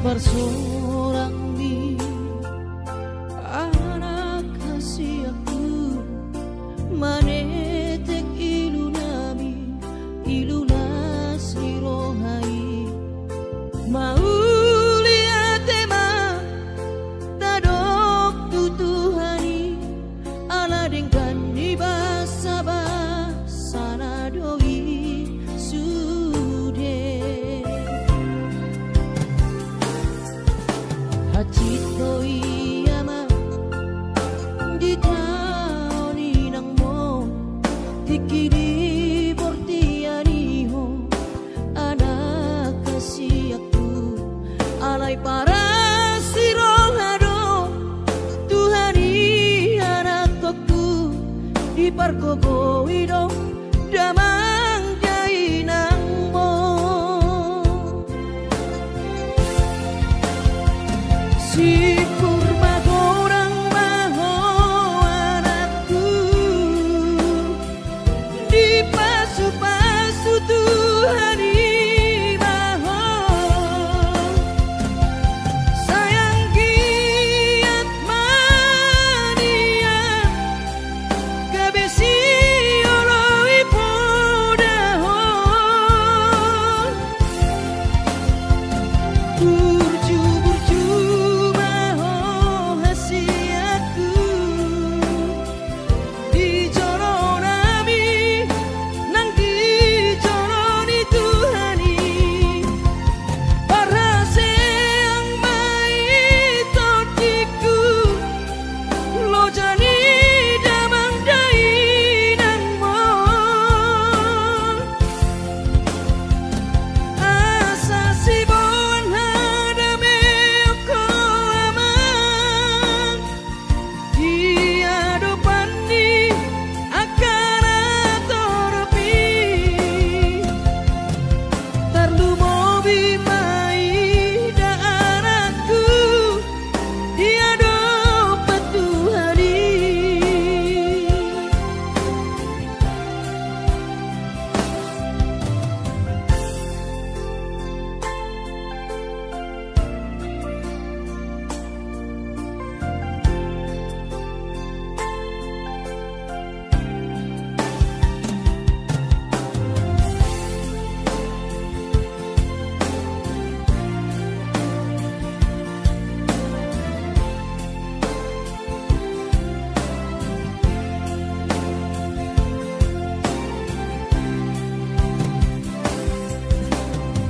Bersorang di anak kasih aku manetek ilu nami ilulas lirohai maulia tema tadok tutuhani ala dengkan di basa basa doi sude hacito iyama di taoni nang mo tikidi bortianiho anak kasih aku alay para sirohado Tuhani anak aku di parkogo ido damang jai nang mo si kurma gorang maho anakku di pasu-pasu Tuhani maho sayang giat mania kabesi oloi podaho burju-burju maho hasiatku di joro nami nang di joroni Tuhani para seang mai totiku lo jani damang dai nang mo asa si bon hadame ko amang dia dopani akan atoropi tarlu mobi mai da anakku dia dopat Tuhani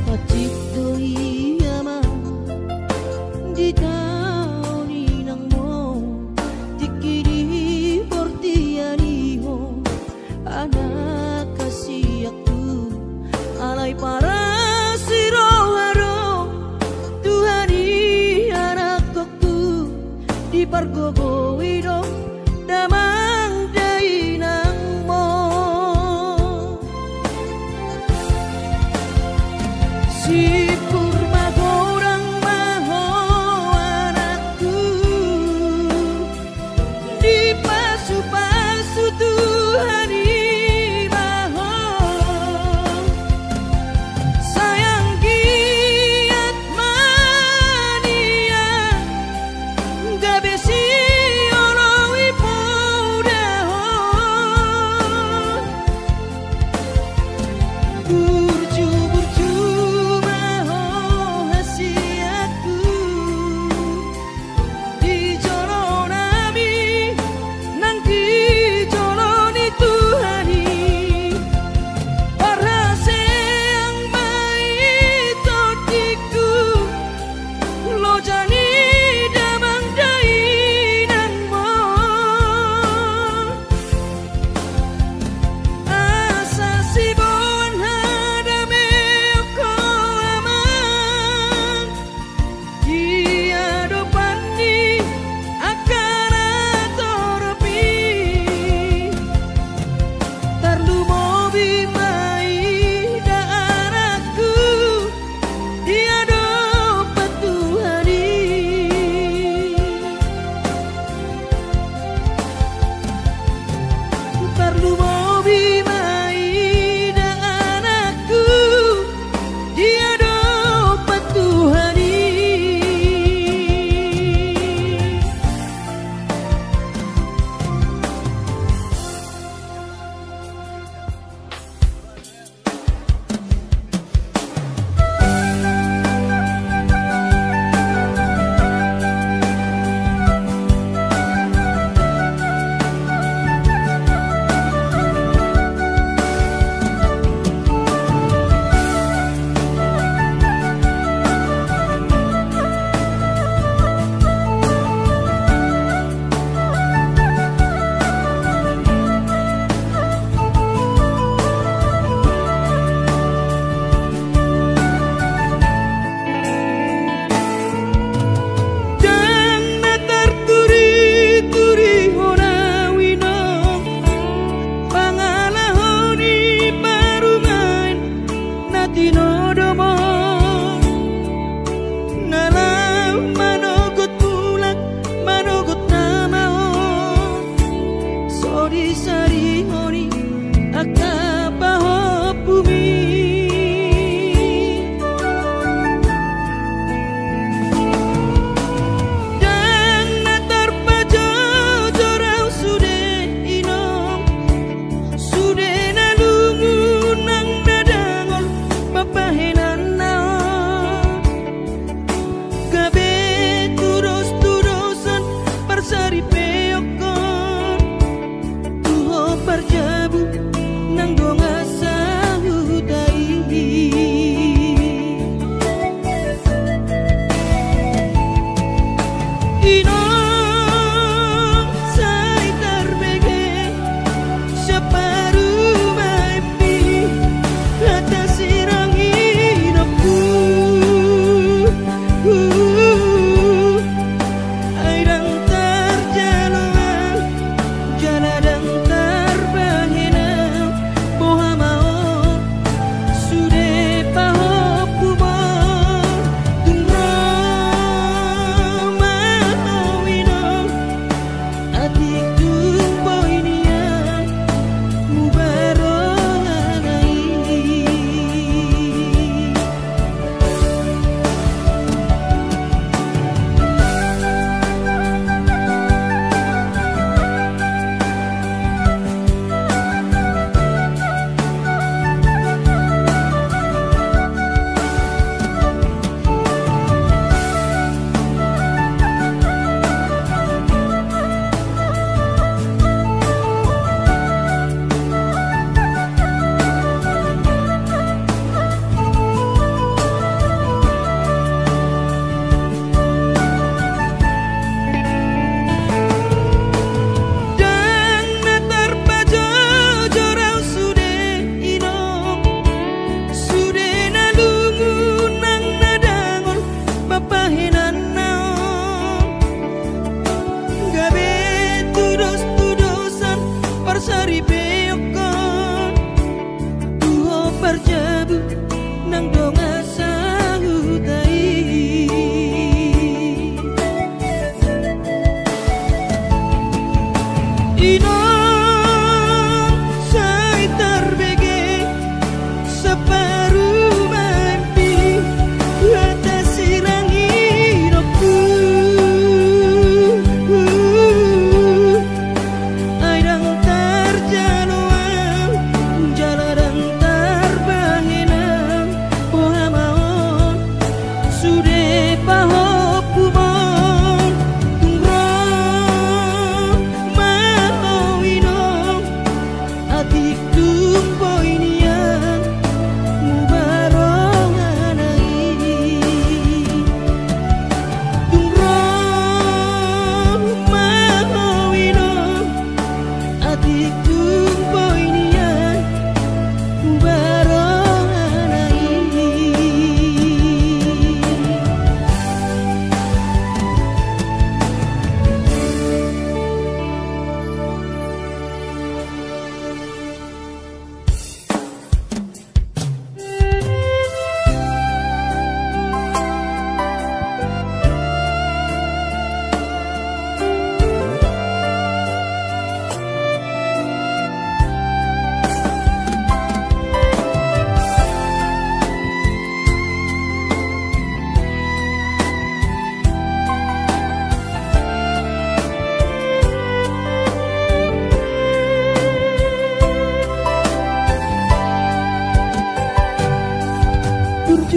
Pacito iyama di taoni nang mo tikidi bortianiho anak kasih aku alay para sirohado Tuhani anak aku di pargogo ido damang dai nang mo si kurma gorang maho anakku di pasu-pasu Tuhani maho sayang giat mania gabesi oloi podaho burju-burju maho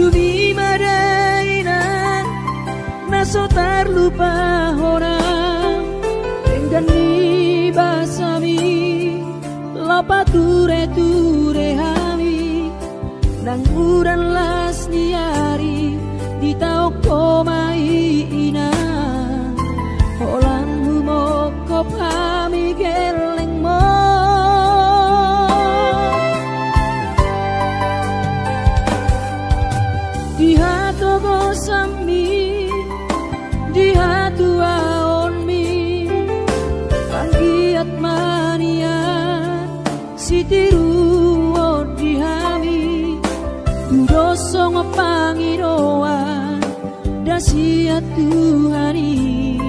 Dumi madaina naso terlupa orang dengan ni basami lapa ture hami nang uran las niari di tau komai ina holang mo kopami geleng mo di hatu gosami di hatu aonmi anggiat mania sitiru di hami dosong pangiroan dasiat Tuhani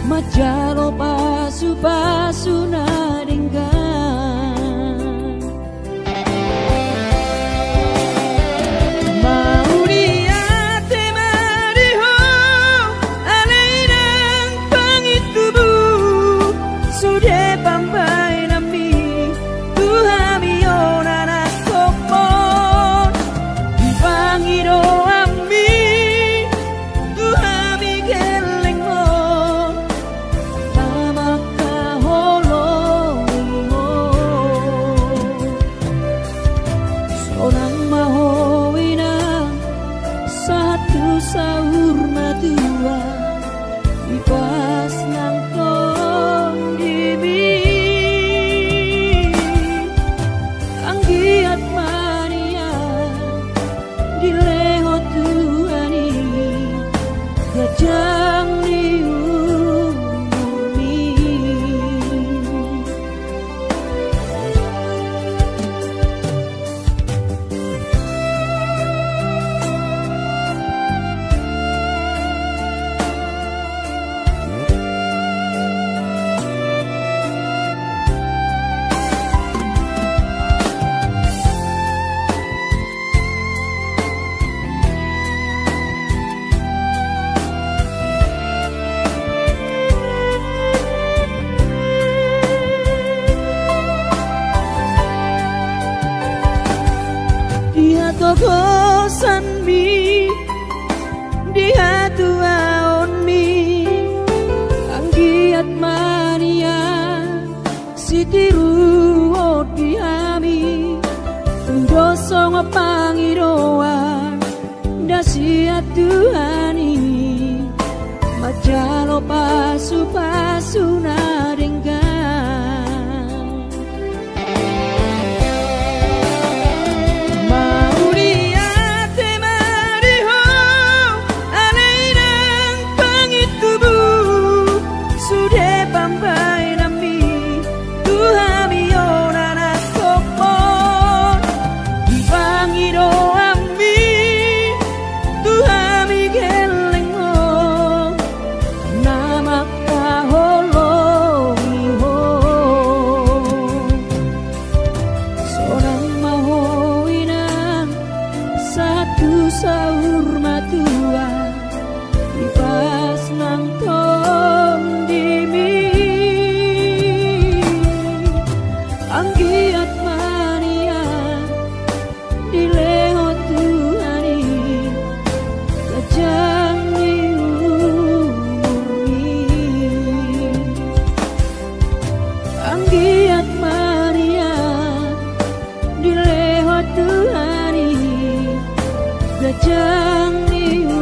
majalo pasu nadenggan mau niate mariho alainang pangitubu sudah pampai nami Tuhami onana kopon dipangiro ami Tuhami geleng mo tamaka holong mo sonang mahowina satu sahur matua ipas nang tong dimi anggiat mania dileho Tuhani gajang diumi dia togosan mi dia tuaon mi anggiat mania sitiru di hami dosong pangiroan dasiat Tuhani majalo pasu nadenggan sahur matua ipas nang tong dimi anggiat mania dileho Tuhani gajang diumi anggiat mania dileho Tuhani gajang diumi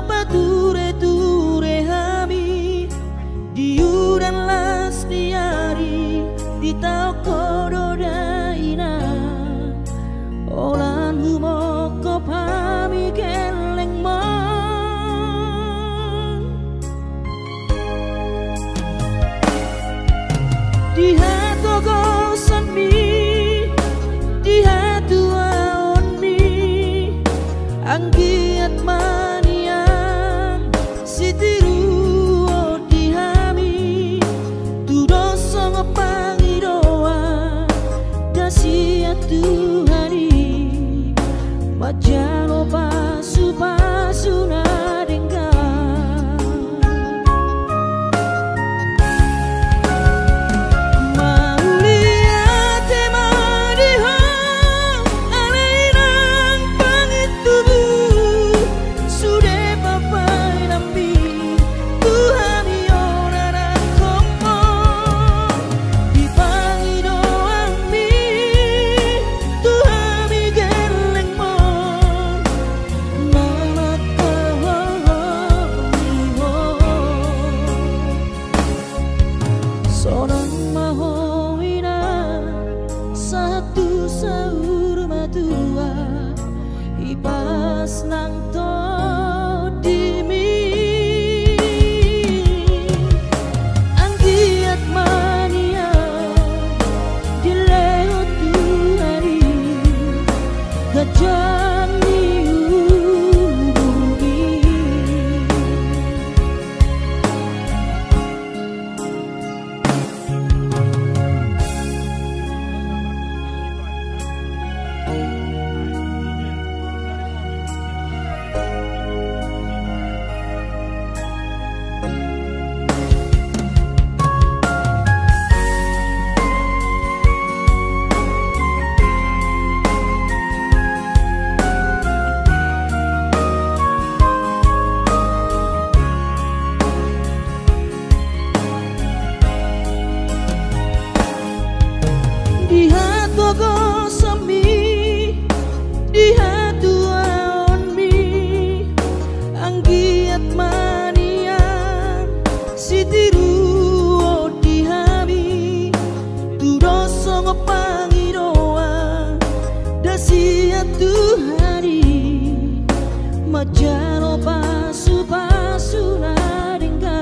bature-ture hami diu dan lasniari di tau kododaina olan humoko pami geleng mo di hatu gosan mi di hatu aon mi anggiat manian sitiru di hami tu doso ngepangidoa dasia Tuhari majalo pasu-pasu nadengga pas nang to dimi anggiat mania dileo Tuhari gajah niubi di hatu gosami di hatu aon mi anggiat manian sitiru di hami tu doso ngepangidoa dasia Tuhari majalo pasu-pasu nadengga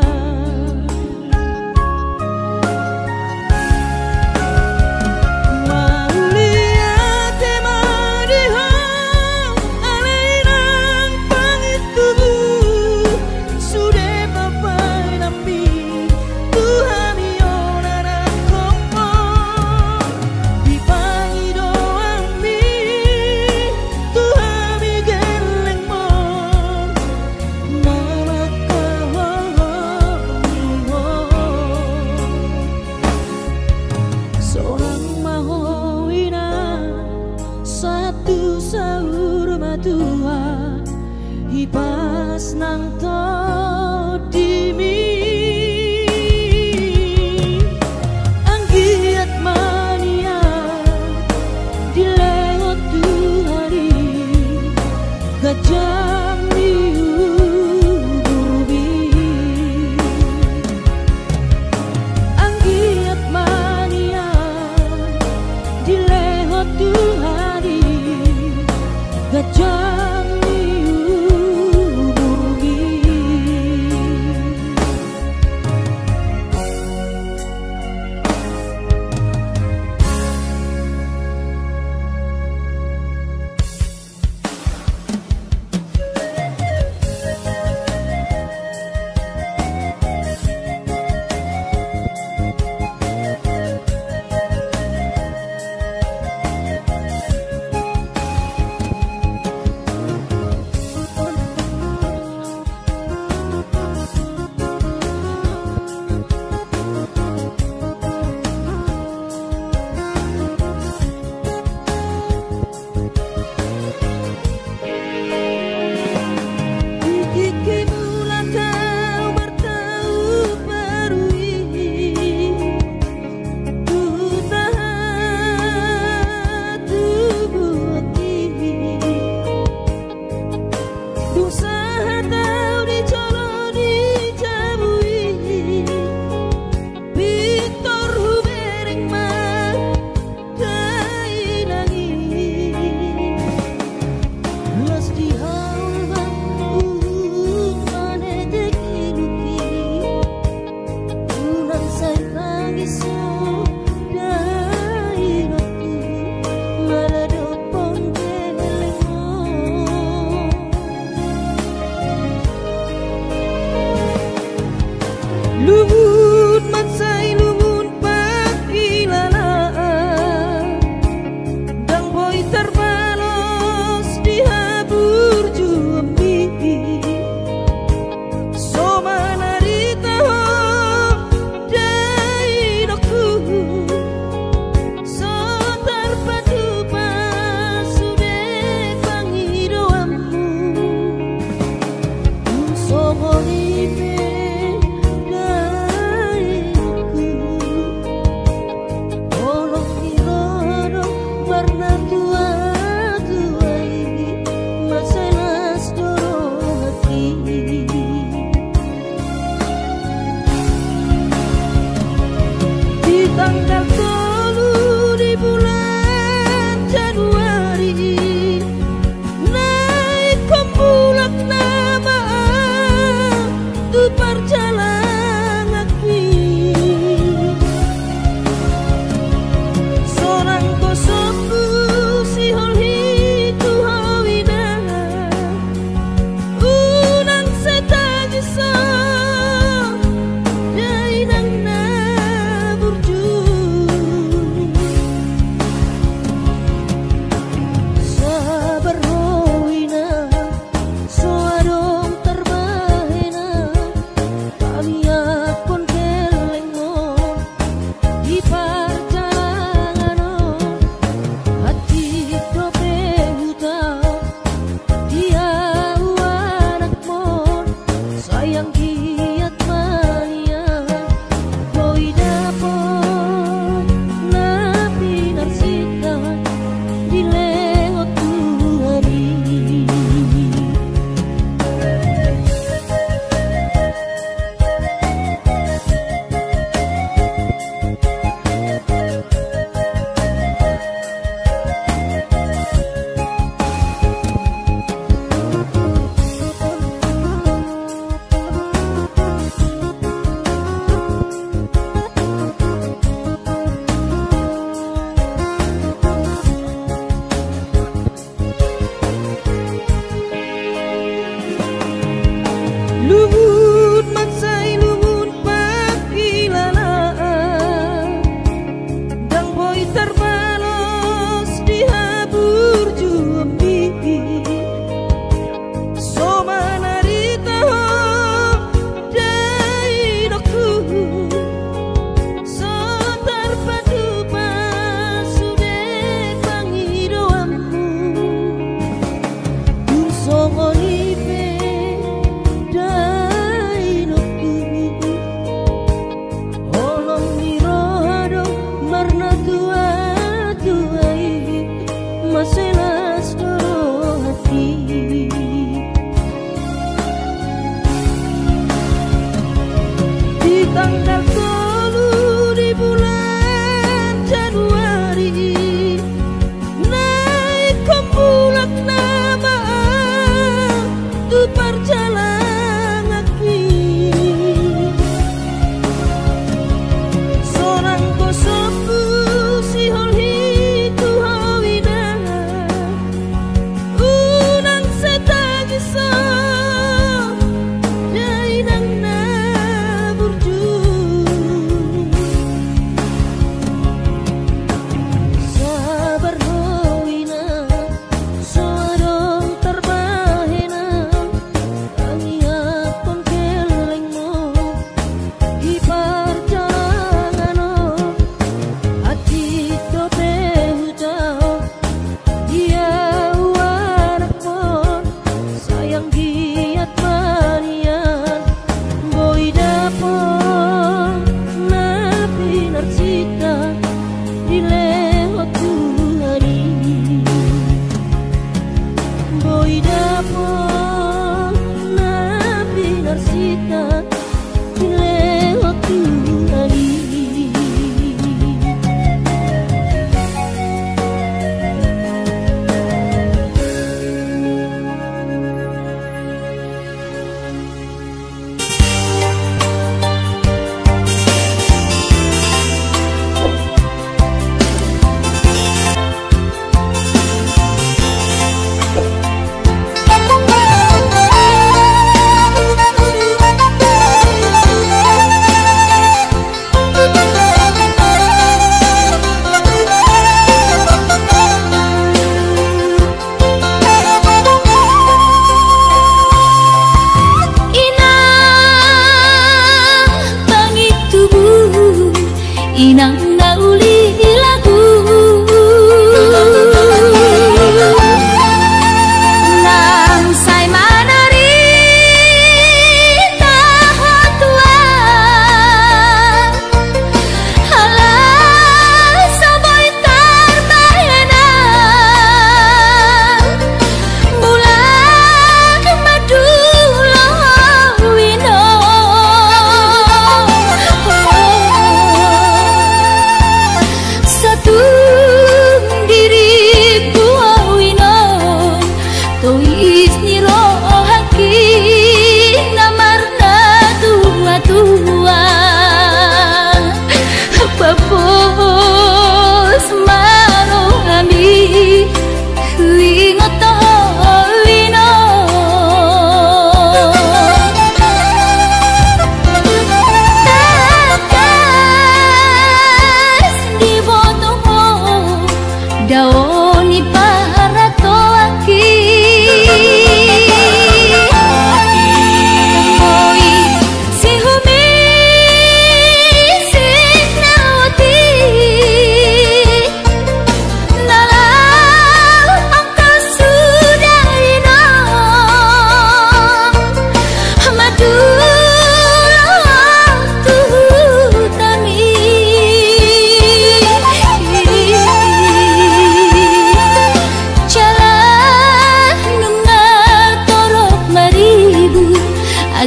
satu sahur matua hipas nang to dimi anggiat mania dileo Tuhari gajah niubi anggiat mania dileo Tuhari gajah niubi Luhut mansai luhut pakilalaan dang boy terbalos dihabur jumbi so manarita dai doku so terpadu pasude pangidoamu so monipe tanggal 10 di bulan Januari naik kembulak nama tu perjalanan seorang kosongku si holhi tu hawina unang setagi so dainang luhut mansai luhut pakilalaan dang boy terbalos dihabur jumbi so manarita dai doku so terpadu pasude pangidoamu so monipe maselas doro hati di tanggal 10 di bulan Januari naik kembulak nama tu perjalanan seorang kosongku si holhi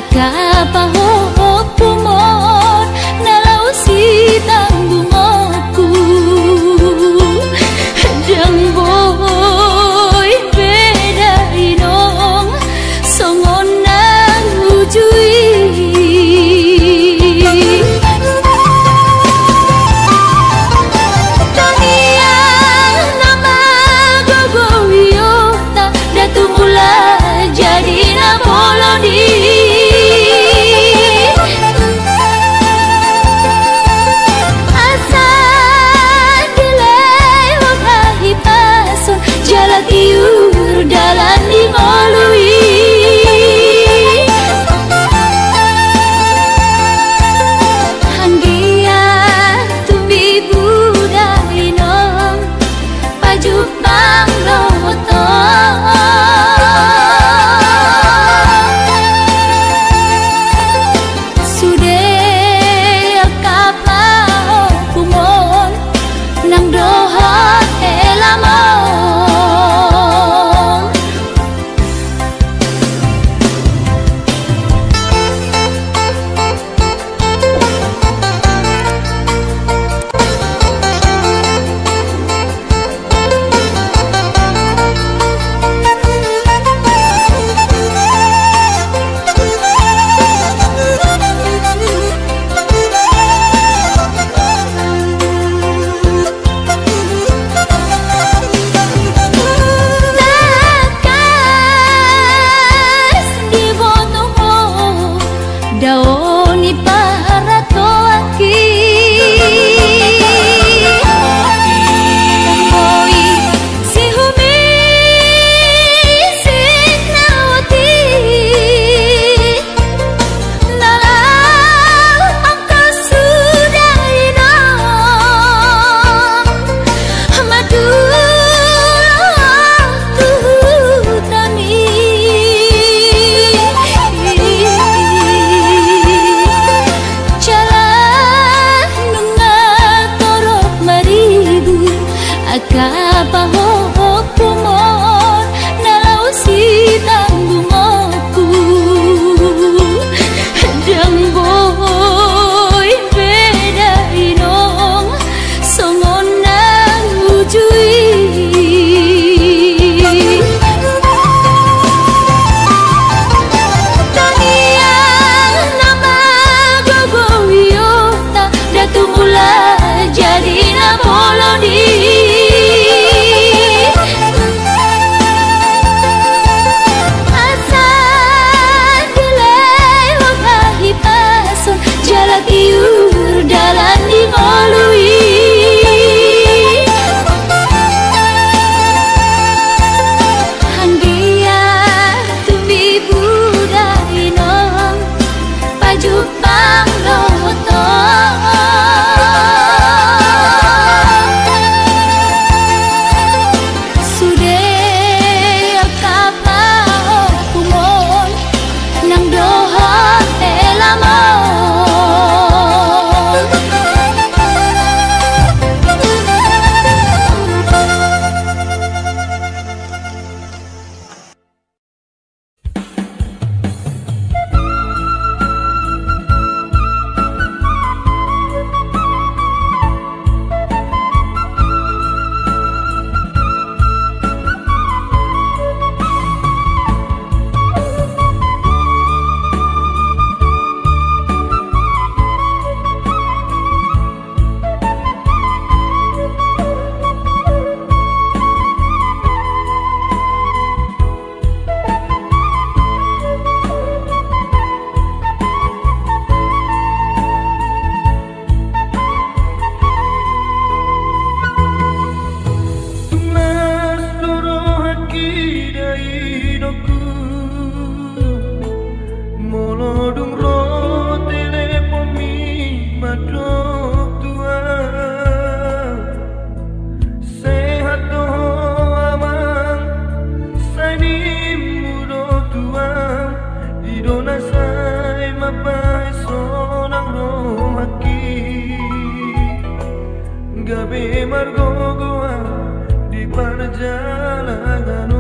Akapahopumon nalau si tanggungku Jang boy beda inong songon nang ujui Tanian nama gogoyo tak datungula jadi namolodi Jalatiur dalan di ngolui Hanggia tumbi buda inong pajuk bang loto Sude kapao kumon nang dohot elamon Akapahopumon nalau si tanggungku Jang boy beda inong songon nang ujui Tanian nama gogoyo tak datungula jadi namolodi Jalatiur dalan di ngolui Hanggia tumbi buda inong pajuk bang loto Sude kapao kumon nang dohot elamon Gabi margogoa di perjalanan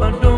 Bandung